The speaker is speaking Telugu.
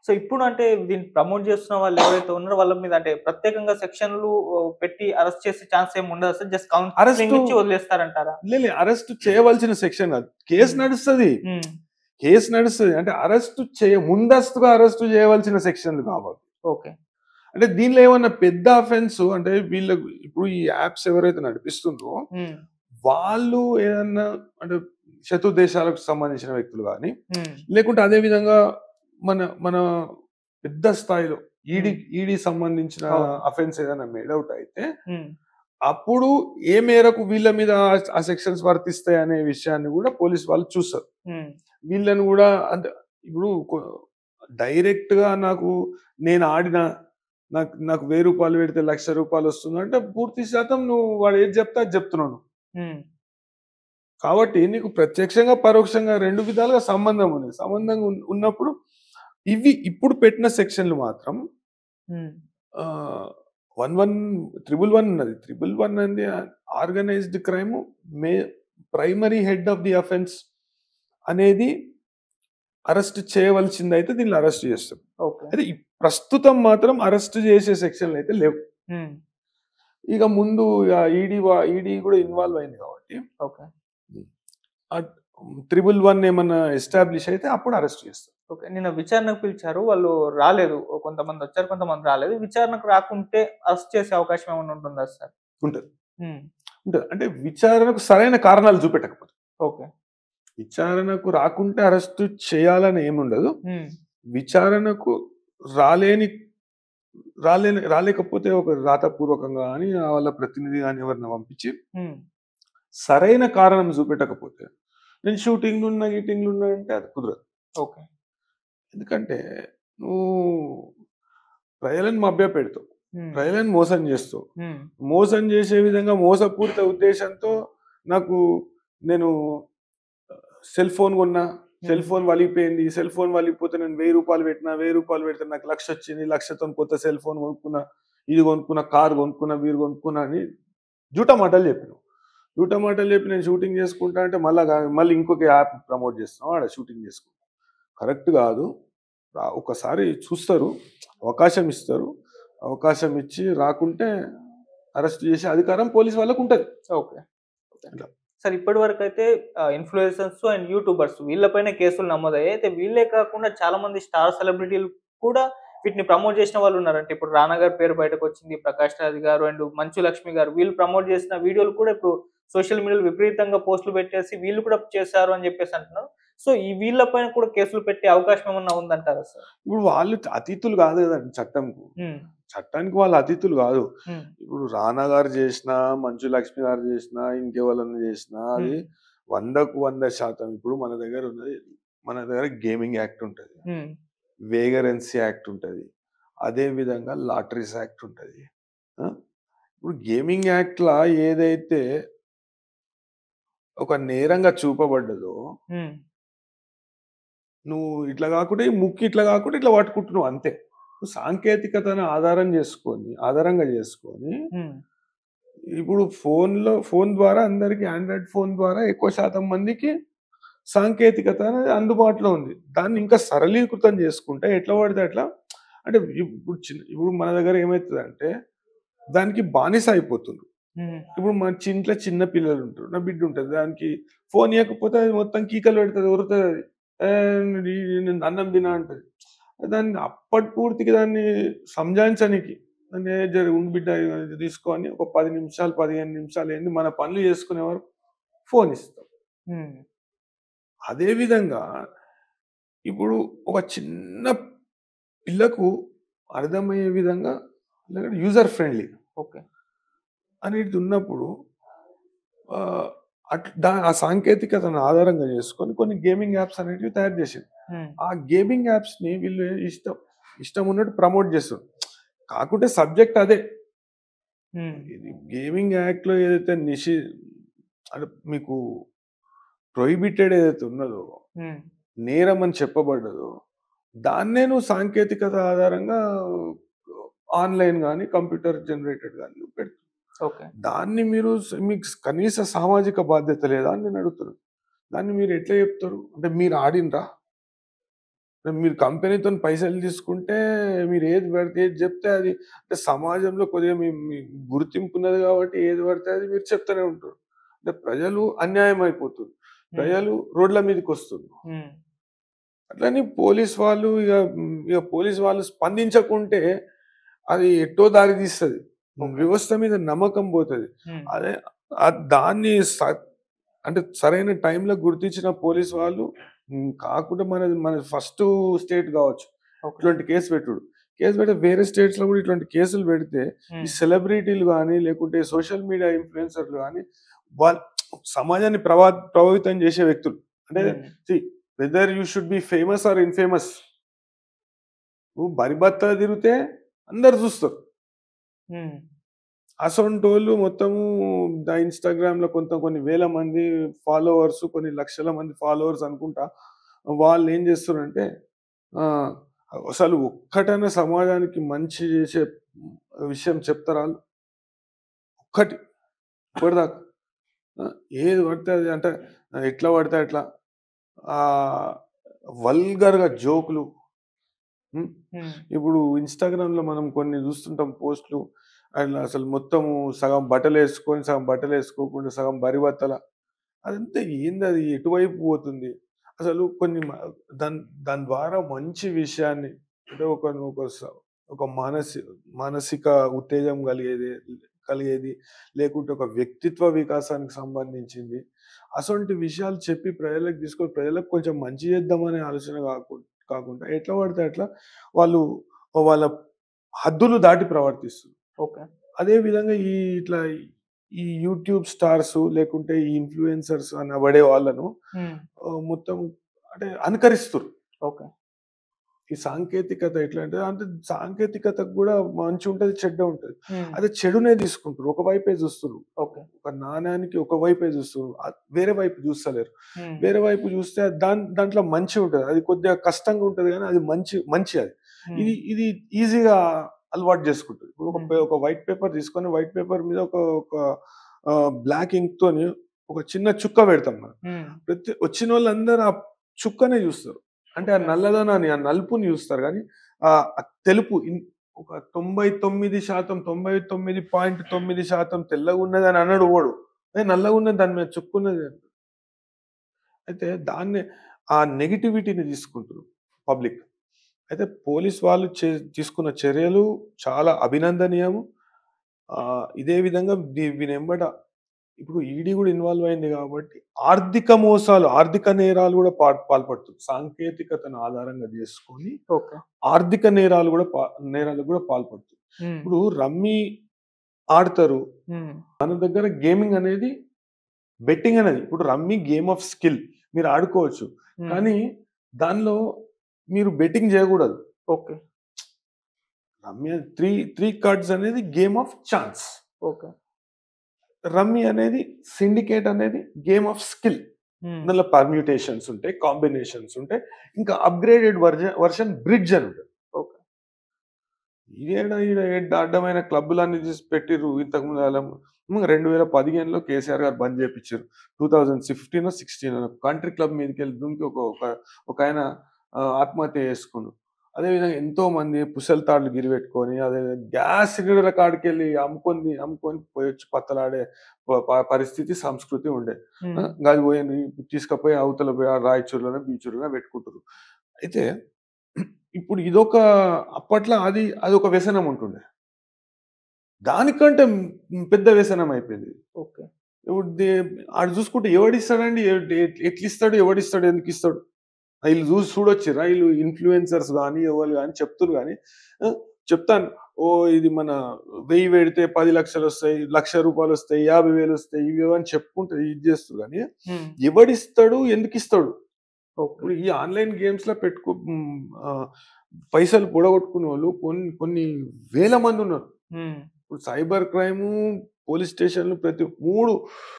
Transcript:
సో ఇప్పుడు అంటే దీన్ని ప్రమోట్ చేస్తున్న వాళ్ళు ఎవరైతే ఉన్నారో వాళ్ళ మీద అంటే ప్రత్యేకంగా సెక్షన్‌లు పెట్టి అరెస్ట్ చేసే ఛాన్స్ ఏమి ఉండదా సార్? జస్ట్ అరెస్టు కౌన్సెలింగ్ ఇచ్చి వదిలేస్తారంటారా? అరెస్ట్ చేయవలసిన సెక్షన్ కాదు. కేసు హ్మ్. నడుస్తది. హ్మ్. కేసు నడుస్తది. అంటే ముందస్తుగా అరెస్టు చేయవలసిన సెక్షన్‌లు కావాలి. ఓకే. అంటే దీనిలో ఏమన్నా పెద్ద అఫెన్స్ అంటే వీళ్ళకు ఇప్పుడు ఈ యాప్స్ ఎవరైతే నడిపిస్తుండ్రో హ్మ్. వాళ్ళు ఏదన్నా అంటే శత్రు దేశాలకు సంబంధించిన వ్యక్తులు గాని, హ్మ్. లేకుంటే అదే విధంగా మన మన పెద్ద స్థాయిలో ఈడీ హ్మ్. ఈడీ సంబంధించిన అవును. అఫెన్స్ ఏదైనా మేడ్ ఔట్ అయితే, హ్మ్. అప్పుడు ఏ మేరకు వీళ్ళ మీద ఆ సెక్షన్స్ వర్తిస్తాయి అనే విషయాన్ని కూడా పోలీస్ వాళ్ళు చూస్తారు. హ్మ్. వీళ్ళని కూడా అంటే ఇప్పుడు డైరెక్ట్‌గా నేను ఆడిన నాకు నాకు రూ. 1000 పెడితే రూ. 1,00,000 వస్తుందంటే పూర్తి శాతం నువ్వు వాడు ఏది చెప్తే అది చెప్తున్నావు నువ్వు. హ్మ్. కాబట్టి నీకు ప్రత్యక్షంగా, పరోక్షంగా 2 విధాలుగా సంబంధం ఉంది. సంబంధం ఉన్నప్పుడు ఇప్పుడు పెట్టిన సెక్షన్‌లు మాత్రం హ్మ్. ఆహ్, 111 ఉన్నది. 111 అనేది organised crime May primary head of the offence అనేది అరెస్ట్ చేయవలసిందైతే దీనిలో అరెస్ట్ చేస్తాం. ఓకే. అయితే ప్రస్తుతం మాత్రం అరెస్ట్ చేసే సెక్షన్‌లయితే లేవు. హ్మ్. ఇక ముందు ఈడీ కూడా ఇన్వాల్వ్ అయింది కాబట్టి ఓకే. ఆహ్, 111 ఏమన్నా ఎస్టాబ్లిష్ అయితే అప్పుడు అరెస్ట్ చేస్తాం. ఓకే. నిన్న విచారణకు పిలిచారు. వాళ్ళు రాలేదు. కొంతమందొచ్చారు, కొంతమంది రాలేదు. విచారణకు రాకుంటే అరెస్ట్ చేసే అవకాశం ఏమన్నా ఉంటుందా సార్? ఉంటది. హ్మ్. ఉంటది. అంటే విచారణకు సరైన కారణాలు చూపెట్టకపోతే. ఓకే. విచారణకు రాకుంటే అరెస్టు చేయాలని ఏముండదు. హ్మ్. విచారణకు రాలేని రాలేకపోతే ఒక రాతపూర్వకంగా గాని, వాళ్ళ ప్రతినిధి గాని ఎవరినైనా పంపించి హ్మ్. సరైన కారణం చూపెట్టకపోతే, నేను షూటింగ్‌లో ఉన్నా, గీటింగ్‌లో ఉన్నా అంటే అది కుదరదు. ఓకే. ఎందుకంటే నువ్వు ప్రజలను మభ్యపెడతావు. హ్మ్. ప్రజలను మోసం చేస్తావు. హ్మ్. మోసం చేసే విధంగా మోసపూరిత ఉద్దేశంతో నాకు నేను సెల్ ఫోన్ కొన్నా. సెల్ హ్మ్. ఫోన్ వలిగిపోయింది. సెల్ ఫోన్ వలిగిపోతే నేను రూ. 1000 పెట్టినా. రూ. 1000 పెడితే నాకు 1,00,000 వచ్చింది. 1,00,000తోని కొత్త సెల్ ఫోన్ కొనుక్కున్నా. ఇది కొనుక్కున్నా, కార్ కొనుక్కున్నా, వీరు కొనుక్కున్నా అని జూటా మాటలు చెప్పినవు. జూటా మాటలు చెప్పి నేను షూటింగ్ చేసుకుంటా అంటే మళ్ళీ ఇంకొక యాప్ ప్రమోట్ చేస్తున్నావు. ఆడ షూటింగ్ చేసుకుంటా. కరెక్ట్ కాదు. ఒకసారి చూస్తారు. అవకాశం ఇస్తారు. అవకాశం ఇచ్చి రాకుంటే అరెస్ట్ చేసే అధికారం పోలీస్ వాళ్ళకుంటది. ఓకే. ఓకే. అట్లా. సార్ ఇప్పటి వరకైతే ఇన్‌ఫ్లుయెన్సర్స్ అండ్ యూట్యూబర్స్ వీళ్ళపైనే కేసులు నమోదయ్యాయి. అయితే వీళ్ళే కాకుండా చాలా మంది స్టార్ సెలబ్రిటీలు కూడా వీటిని ప్రమోట్ చేసిన వాళ్ళున్నారు. అంటే ఇప్పుడు 'రానా' గారి పేరు బయటకొచ్చింది. 'ప్రకాష్ రాజ్' గారు అండ్ 'మంచు లక్ష్మి' గారు వీళ్ళు ప్రమోట్ చేసిన వీడియోలు కూడా ఇప్పుడు సోషల్ మీడియాలో విపరీతంగా పోస్టులు పెట్టేసి వీళ్ళు కూడా చేశారు అని చెప్పేసి అంటున్నారు. సో, ఈ వీళ్ళ పైన కూడా కేసులు పెట్టే అవకాశం ఏమన్నా ఉందంటారా సార్? ఇప్పుడు వాళ్ళు అతిథులు కాదు కదండి చట్టంకు. హ్మ్. చట్టానికి వాళ్ళు అతిథులు కాదు. హ్మ్. ఇప్పుడు 'రానా' గారు చేసినా, 'మంచు లక్ష్మి' గారు చేసినా, ఇంకెవరన్నా చేసినా అది హ్మ్. 100కు 100% ఇప్పుడు మన దగ్గర గేమింగ్ యాక్ట్ ఉంటది. హ్మ్. వేగరెన్సీ యాక్ట్ ఉంటది. అదే విధంగా లాటరీస్ యాక్ట్ ఉంటది. ఆ! ఇప్పుడు గేమింగ్ యాక్ట్‌లా ఏదైతే ఒక నేరంగా చూపబడ్డదో, హ్మ్. నువ్వు ఇట్లా కాకుండా ఈ ముక్కు ఇట్లా కాకుండా ఇట్లా పట్టుకుంటున్నావు అంతే. నువ్వు సాంకేతికతను ఆధారంగా చేసుకొని హ్మ్. ఇప్పుడు ఫోన్ ద్వారా అందరికి ఆండ్రాయిడ్ ఫోన్ ద్వారా ఎక్కువ శాతం మందికి సాంకేతికత అనేది అందుబాటులో ఉంది. దాన్ని ఇంకా సరళీకృతం చేసుకుంటే ఎట్లా పడితే అట్లా అంటే ఇప్పుడు మన దగ్గర ఏమైతదంటే దానికి బానిస అయిపోతుండ్రు. హ్మ్. ఇప్పుడు మన ఇంట్లో చిన్న పిల్లలు ఉంటారు. నా బిడ్డ ఉంటది. దానికి ఫోన్ ఇయ్యకపోతే అది మొత్తం కీకలు పెడతది. ఒరుతదది. నేను అన్నం తిన అంటది. దాన్ని అప్పటి పూర్తికి దాన్ని సంజాయించనీకి దాన్ని జర ఉండు బిడ్డ ఇది తీసుకో అని ఒక 10 నిమిషాలు, 15 నిమిషాలు ఏంది మన పనులు చేసుకునే వరకు ఫోన్ ఇస్తాం. హ్మ్. అదే విధంగా ఇప్పుడు ఒక చిన్న పిల్లకు అర్థమయ్యే విధంగా లేదంటే యూజర్ ఫ్రెండ్లీ ఓకే. అనేది ఉన్నప్పుడు ఆహ్, ఆ సాంకేతికతను ఆధారంగా చేసుకొని కొన్ని గేమింగ్ యాప్స్ అనేటివి తయారు చేసింది. హ్మ్. ఆ గేమింగ్ యాప్స్‌ని వీళ్ళు ఇష్టం ఉన్నట్టు ప్రమోట్ చేస్తారు. కాకుంటే సబ్జెక్ట్ అదే. హ్మ్. ఇది గేమింగ్ యాక్ట్‌లో ఏదైతే అంటే మీకు ప్రొహిబిటెడ్ ఏదైతే ఉన్నదో, హ్మ్. నేరం అని చెప్పబడ్డదో, దాన్నే నువ్వు సాంకేతికత ఆధారంగా ఆన్‌లైన్ గాని, కంప్యూటర్ జనరేటెడ్ గాని నువ్వు పెడుతున్నావు. ఓకే. దాన్ని మీకు కనీస సామాజిక బాధ్యత లేదా అని నేను అడుగుతున్నాను. దాన్ని మీరు ఎట్లా చెప్తారు? అంటే మీరు ఆడిండ్రా? మీరు కంపెనీతోని పైసలు తీసుకుంటే మీరు ఏది పడితే ఏది చెప్తే అది అంటే సమాజంలో కొద్దిగా మీ గుర్తింపు ఉన్నది కాబట్టి ఏది పడితే అది మీరు చెప్తూనే ఉంటారు. అంటే ప్రజలు అన్యాయం అయిపోతుర్రు. హ్మ్. ప్రజలు రోడ్ల మీదకొస్తుర్రు. హ్మ్. అట్లని ఇక పోలీస్ వాళ్ళు స్పందించకుంటే అది ఎటో దారి తీస్తది. ఓకే. వ్యవస్థ మీద నమ్మకం పోతది. హ్మ్. అదే దాన్ని అంటే సరైన టైంలో గుర్తించిన పోలీస్ వాళ్ళు కాకుండా మన ఫస్ట్ స్టేట్ కావచ్చు. ఓకే. ఇట్లాంటి కేసు పెట్టుడు. కేసు పెడితే వేరే స్టేట్స్‌లో కూడా ఇట్లాంటి కేసులు పెడితే ఈ హ్మ్. సెలబ్రిటీలు గాని, లేకుంటే సోషల్ మీడియా ఇన్‌ఫ్లుయెన్సర్‌లు గాని వాళ్ళు సమాజాన్ని ప్రభావితం చేసే వ్యక్తులు. అంటే hmm. See whether you should be famous or infamous. నువ్వు బరిబత్తా తిరిగితే అందరూ చూస్తారు. హ్మ్. అసొంటోళ్ళు మొత్తము ఇన్‌స్టాగ్రామ్‌లో కొన్ని వేల మంది ఫాలోవర్స్, కొన్ని లక్షల మంది ఫాలోవర్స్ అనుకుంటా. వాళ్ళేం చేస్తుర్రంటే ఆహ్, అసలు ఒక్కటైనా సమాజానికి మంచి చేసే విషయం చెప్తారా ఆళ్ళు? ఒక్కటి ఇప్పటిదాకా. ఆ! ఏది పడితే అది అంటే ఎట్లా పడితే అట్లా ఆహ్, వల్గర్‌గా జోకులు. హ్మ్. హ్మ్. ఇప్పుడు ఇన్‌స్టాగ్రామ్‌లో మనం కొన్ని చూస్తుంటాం పోస్ట్‌లు. అట్లా అసలు మొత్తము సగం బట్టలేసుకొని, సగం బట్టలేసుకోకుండా, సగం బరిబట్టల. అదంతా ఏందది? ఎటువైపు పోతుంది? అసలు కొన్ని దాని దాని ద్వారా మంచి విషయాన్ని అంటే ఒక ఒక మానసిక ఉత్తేజం కలిగేది, లేకుంటే ఒక వ్యక్తిత్వ వికాసానికి సంబంధించింది. అసొంటి విషయాలు చెప్పి ప్రజలకు తీసుకొని ప్రజలకు కొంచెం మంచి చేద్దామనే ఆలోచన కాకుండా ఎట్లా పడితే అట్లా వాళ్ళు వాళ్ళ హద్దులు దాటి ప్రవర్తిస్తున్నారు. ఓకే. అదే విధంగా ఇట్లా ఈ యూట్యూబ్ స్టార్స్ లేకుంటే ఈ ఇన్‌ఫ్లుయెన్సర్స్ అనబడే వాళ్ళను హ్మ్. మొత్తం అంటే అనుకరిస్తుర్రు. ఓకే. ఈ సాంకేతికత ఎట్లా అంటే సాంకేతికతకు గూడా మంచుంటది, చెడ్డ ఉంటది. హ్మ్. అదే చెడునే తీసుకుంటుర్రు. ఒక వైపే జూస్తుర్రు. ఓకే. ఒక నాణానికి ఒక వైపే జూస్తుర్రు. వేరే వైపు జూస్తలేరు. హ్మ్. వేరే వైపు జూస్తే దాంట్లో మంచి ఉంటది. అది కొద్దిగా కష్టంగా ఉంటది గానీ అది మంచి అది. హ్మ్. ఇది ఈజీగా అలవాటు జేసుకుంటది. ఇప్పుడు హ్మ్. ఒక వైట్ పేపర్ తీసుకొని వైట్ పేపర్ మీద ఒక ఒక బ్లాక్ ఇంక్‌తోని ఒక చిన్న చుక్క పెడతాం మనం. హ్మ్. వచ్చినోళ్ళందరూ ఆ చుక్కనే జూస్తరు. అంటే ఆ ఓకే. నల్లదనాన్ని, ఆ నలుపుని జూస్తారు గానీ, ఆ తెలుపు ఒక 99% 99.9% తెల్లగున్నదని అనడు ఎవడు. నల్లగున్నది దాని మీద చుక్కున్నది అంటాడు. అయితే దాన్నే ఆ నెగటివిటీని తీసుకుంటుర్రు పబ్లిక్. అయితే పోలీస్ వాళ్ళు తీసుకున్న చర్యలు చాలా అభినందనీయము. ఇదే విధంగా వీనెంబట ఇప్పుడు ఈడీ గూడా ఇన్వాల్వ్ అయింది గాబట్టి, ఆర్థిక నేరాలు గూడా పాల్పడుతుంది. సాంకేతికతను ఆధారంగా జేసుకొని, ఓకే. ఆర్థిక నేరాలకు గూడా పాల్పడుతుంది. హ్మ్. ఇప్పుడు రమ్మీ ఆడతారు. హ్మ్. మన దగ్గర గేమింగ్ అనేది బెట్టింగ్ అనేది ఇప్పుడు రమ్మీ గేమ్ ఆఫ్ స్కిల్. మీరు ఆడుకోవచ్చు. హ్మ్. కానీ దానిలో మీరు బెట్టింగ్ జేయగూడదు. ఓకే. రమ్మీ 3 కార్డ్స్ అనేది game of chance. Okay. Rummy అనేది సిండికేట్ అనేది గేమ్ ఆఫ్ స్కిల్. హ్మ్. అందులో పర్మ్యూటేషన్స్ ఉంటాయి, కాంబినేషన్స్ ఉంటాయి. ఇంకా అప్‌గ్రేడెడ్ వర్షన్ బ్రిడ్జ్ అని ఉంటది. ఓకే. ఈడ అడ్డమైన క్లబ్బులన్నీ తీసి పెట్టిర్రు ఇంతకుముందు 2015లో కేసీఆర్ గారు బంద్ చేపిచ్చిర్రు. 2015 16 కంట్రీ క్లబ్ మీదకెళ్ళి దుంకి ఒకాయన ఆత్మహత్య చేసుకుండు. అదేవిధంగా ఎంతో మంది పుసల్ తాడ్లు గిరిపెట్టుకొని అదే గ్యాస్ సిలిండర్ల కాడికెళ్ళి అమ్ముకొని పోయొచ్చి పత్తలాడే పరిస్థితి, సంస్కృతి ఉండే. హ్మ్. గది పోయి తీసుకపోయి అవతల పోయి ఆ రాయచూరులోనో, బీచూరులోనో పెట్టుకుంటుర్రు. అయితే ఇప్పుడు అప్పట్లో అదొక వ్యసనం ఉంటుండే. దానికంటే పెద్ద వ్యసనం అయిపోయింది. ఓకే. ఇప్పుడు ఆడు చూసుకుంటే ఎవడిస్తాడండి? ఎట్లిస్తాడు? ఎవడిస్తాడు? ఎందుకిస్తాడు? ఈళ్ళు చూసి చూడొచ్చిర్రా? ఈళ్ళు ఇన్‌ఫ్లుయెన్సర్స్ గాని, ఎవళ్ళు గాని చెప్తుర్రు గాని చెప్తాను. ఇది మన 1000 పెడితే 10,00,000 ఒస్తాయి. రూ. 1,00,000 50,000 ఇవి అని చెప్పుకుంటూ ఇది చేస్తుర్రు గాని, హ్మ్. ఎవడిస్తాడు? ఎందుకిస్తాడు? ఓకే. ఇప్పుడు ఈ ఆన్‌లైన్ గేమ్స్‌లో పైసలు పొడగొట్టుకున్నోళ్ళు కొన్ని కొన్ని వేల మందున్నారు. హ్మ్. ఇప్పుడు సైబర్ క్రైము, పోలీస్ స్టేషన్‌లు ప్రతి 3